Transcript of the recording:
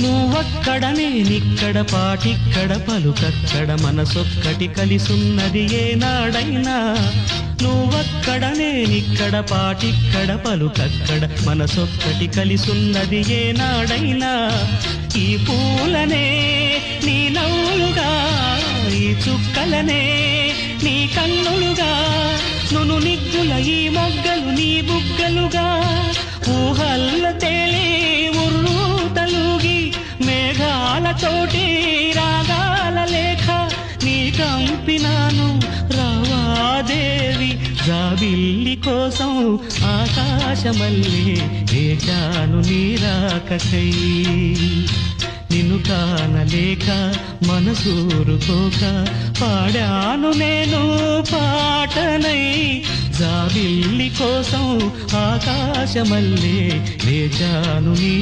నువ్వక్కడ నేనిక్కడ పాటిక్కడ పలుకక్కడ మనసొక్కటి కలిసున్నది ఏనాడైనా నువ్వక్కడ నేనిక్కడ పాటిక్కడ పలుకక్కడ మనసొక్కటి కలిసున్నది ఏనాడైనా ఈ పూలనే నీ నవ్వులుగా ఈ చుక్కలనే నీ కన్నులుగా నును నిగ్గుల ఈ మొగ్గలు నీ బుగ్గలుగా ఊహల్ల తేలి ఉర్రు తలుగి మేఘాలతోటి రాగాల లేఖ నీ కంపినాను రావాదేవి జాబిల్లి కోసం ఆకాశమల్లే వేచాను నీ రాకకై నిన్ను కానలేక మనసూరుకోక పాడాను నేను పాటనై జాబిల్లి కోసం ఆకాశమల్లే వేచాను నీ